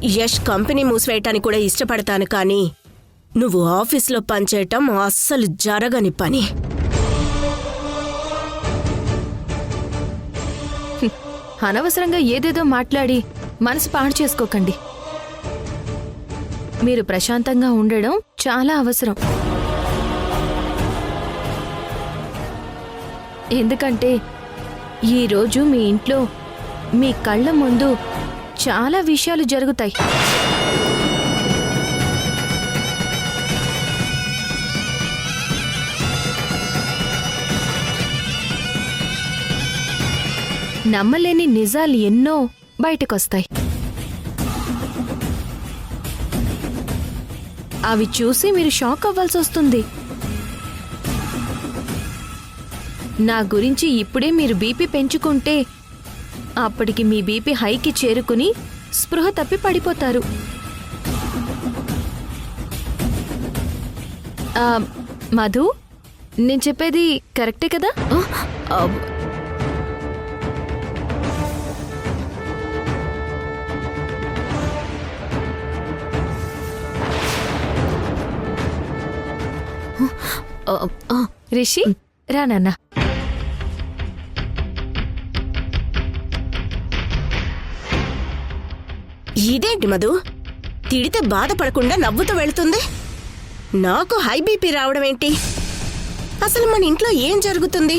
Yash company మూసివేయటానికి కూడా ఇష్టపడతాను, కానీ నువ్వు ఆఫీస్లో పనిచేయటం అస్సలు జరగని పని. అనవసరంగా ఏదేదో మాట్లాడి మనసు పాడు చేసుకోకండి. మీరు ప్రశాంతంగా ఉండడం చాలా అవసరం. ఎందుకంటే ఈరోజు మీ ఇంట్లో మీ కళ్ళ ముందు చాలా విషయాలు జరుగుతాయి. నమ్మలేని నిజాలు ఎన్నో బయటకొస్తాయి. అవి చూసి మీరు షాక్ అవ్వాల్సి వస్తుంది. నా గురించి ఇప్పుడే మీరు బీపీ పెంచుకుంటే అప్పటికి మీ బీపీ హైకి చేరుకుని స్పృహ తప్పి పడిపోతారు. మధు, నేను చెప్పేది కరెక్టే కదా? రిషి, రా నాన్న. ఇదేంటి మధు, తిడితే బాధపడకుండా నవ్వుతూ వెళ్తుంది? నాకు హై బీపీ రావడం ఏంటి? అసలు మన ఇంట్లో ఏం జరుగుతుంది?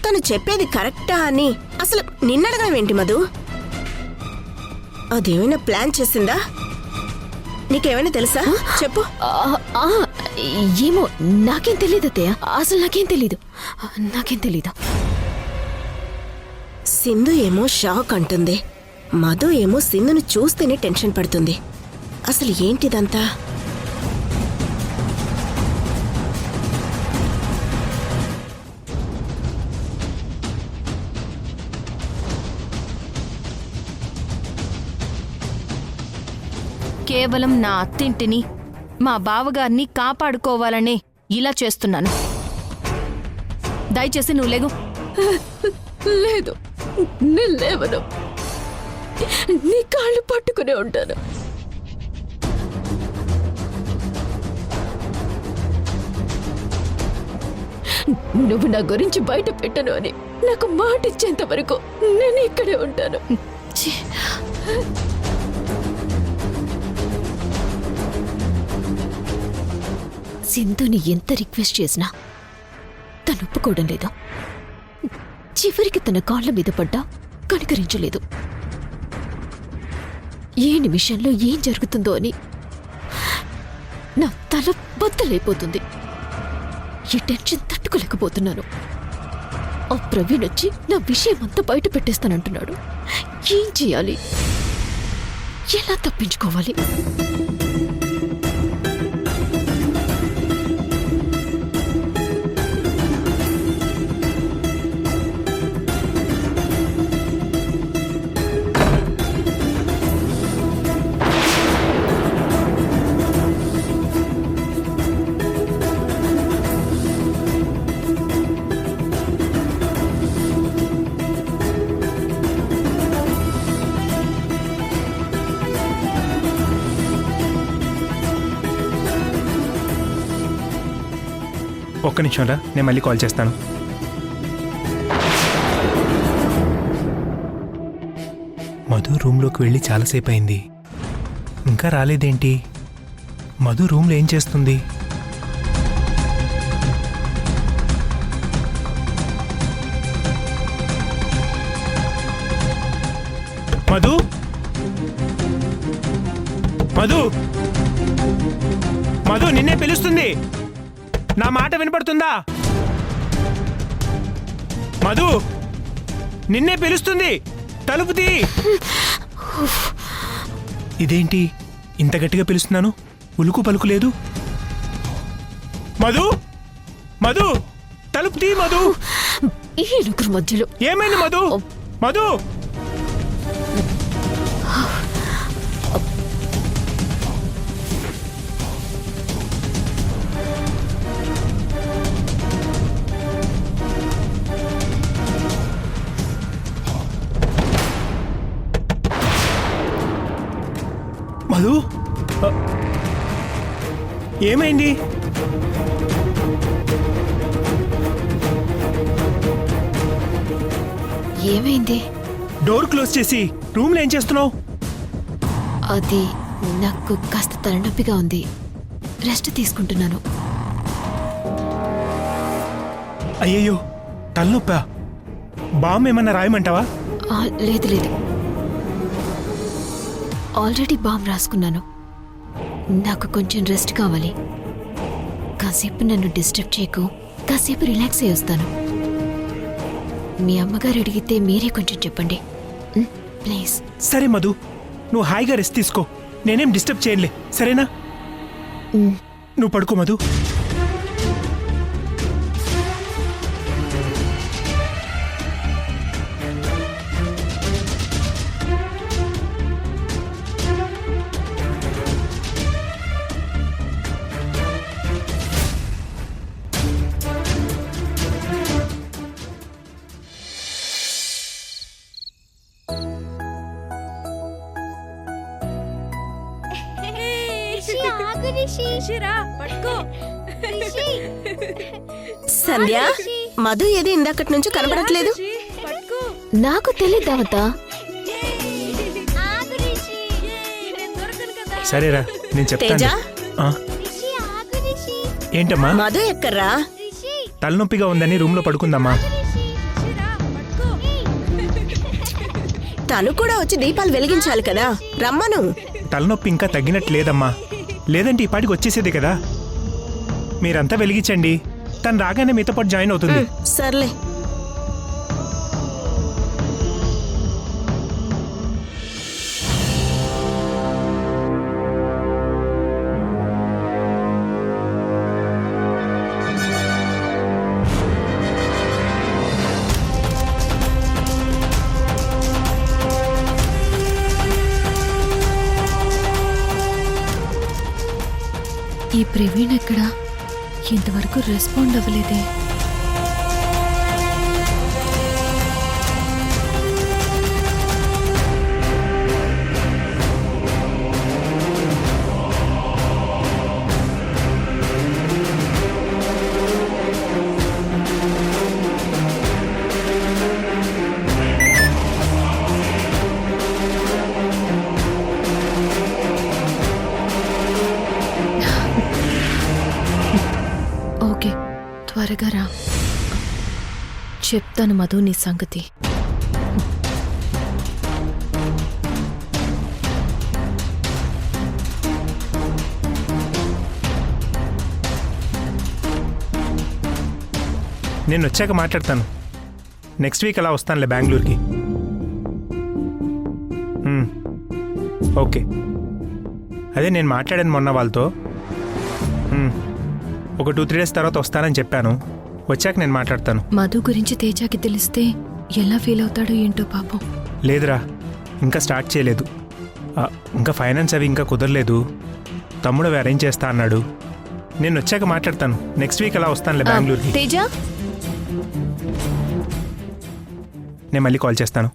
తను చెప్పేది కరెక్టా అని అసలు నిన్నడగడం ఏంటి మధు? అదేమైనా ప్లాన్ చేసిందా? నీకేమైనా తెలుసా? చెప్పు. ఏమో, నాకేం తెలీదు అత్తయ్య. అసలు నాకేం తెలీదు. సింధు ఏమో షాక్ అంటుంది, మధు ఏమో సింధును చూస్తేనే టెన్షన్ పడుతుంది. అసలు ఏంటిదంతా? కేవలం నా అత్తింటిని, మా బావగారిని కాపాడుకోవాలనే ఇలా చేస్తున్నాను. దయచేసి నువ్వు లేగు. లేదు, నేను లేవను. నీ కాళ్ళు పట్టుకునే ఉంటాను. నువ్వు నా గురించి బయట పెట్టను అని నాకు మాట ఇచ్చేంత వరకు నేను ఇక్కడే ఉంటాను. సింధుని ఎంత రిక్వెస్ట్ చేసినా తను ఒప్పుకోవడం లేదు. చివరికి తన కాళ్ల మీద పడ్డా కనికరించలేదు. ఏ నిమిషంలో ఏం జరుగుతుందో అని నా తల బద్దలైపోతుంది. ఈ టెన్షన్ తట్టుకోలేకపోతున్నాను. ఆ ప్రవీణ్ వచ్చి నా విషయం అంతా బయట పెట్టేస్తానంటున్నాడు. ఏం చేయాలి? ఎలా తప్పించుకోవాలి? ఒక్క నిమిషం రా, నేను మళ్ళీ కాల్ చేస్తాను. మధు రూమ్లోకి వెళ్ళి చాలాసేపు అయింది, ఇంకా రాలేదేంటి? మధు రూమ్లో ఏం చేస్తుంది? మధు, మధు, మధు, నిన్నే పిలుస్తుంది. నా మాట వినపడుతుందా? మధు, నిన్నే పిలుస్తుంది, తలుపు తీ. ఇదేంటి ఇంత గట్టిగా పిలుస్తున్నాను, ఉలుకు పలుకు లేదు? మధు, మధు, తలుపు తీ మధు. ఈ నలుగురు మధ్యలో ఏమైంది మధు? మధు, మధు ఏమైంది? ఏమైంది? డోర్ క్లోజ్ చేసి రూమ్లో ఏం చేస్తున్నావు? అది నాకు కాస్త తలనొప్పిగా ఉంది, రెస్ట్ తీసుకుంటున్నాను. అయ్యయ్యో, తలనొప్పా? బామ్ ఏమన్నా రాయమంటావా? లేదు లేదు, ఆల్రెడీ బాంబ్ రాసుకున్నాను. నాకు కొంచెం రెస్ట్ కావాలి. కాసేపు నన్ను డిస్టర్బ్ చేయకు, కాసేపు రిలాక్స్ అయ్యి వస్తాను. మీ అమ్మగారు అడిగితే మీరే కొంచెం చెప్పండి ప్లీజ్. సరే మధు, నువ్వు హాయిగా రెస్ట్ తీసుకో, నేనేం డిస్టర్బ్ చేయనులే, సరేనా? నువ్వు పడుకో మధు. సంధ్య, మధు ఏది ఇందాకటి నుంచి కనబడట్లేదు. నాకు తెలియదావత. సరేరా, నేను చెప్తాను. తేజ, ఆ, ఏంటమ్మా? మధు ఎక్కర్రా? తలనొప్పిగా ఉందని రూమ్లో పడుకుందమ్మా. తను కూడా వచ్చి దీపాలు వెలిగించాలి కదా, రమ్మను. తలనొప్పి ఇంకా తగ్గినట్టు లేదమ్మా, లేదంటే ఈ పాటికి వచ్చేసేది కదా. మీరంతా వెలిగించండి, తను రాగానే మీతో పాటు జాయిన్ అవుతుంది. సర్లే. ఈ ప్రవీణ్ ఎక్కడా? ఇంతవరకు రెస్పాండ్ అవ్వలేదే. ఓకే, త్వరగా రా, చెప్తాను మధు నీ సంగతి. నేను వచ్చాక మాట్లాడతాను. నెక్స్ట్ వీక్ అలా వస్తానులే బెంగళూరుకి. ఓకే, అదే నేను మాట్లాడాను మొన్న వాళ్ళతో. ఒక 2-3 డేస్ తర్వాత వస్తానని చెప్పాను. వచ్చాక నేను మాట్లాడతాను. మధు గురించి తేజాకి తెలిస్తే ఎలా ఫీల్ అవుతాడో ఏంటో పాపం. లేదురా, ఇంకా స్టార్ట్ చేయలేదు. ఇంకా ఫైనాన్స్ అవి ఇంకా కుదరలేదు. తమ్ముడు అవి అరేంజ్ చేస్తా అన్నాడు. నేను వచ్చాక మాట్లాడతాను. నెక్స్ట్ వీక్ అలా వస్తానులే బెంగళూరుకి. తేజ, నేను మళ్ళీ కాల్ చేస్తాను.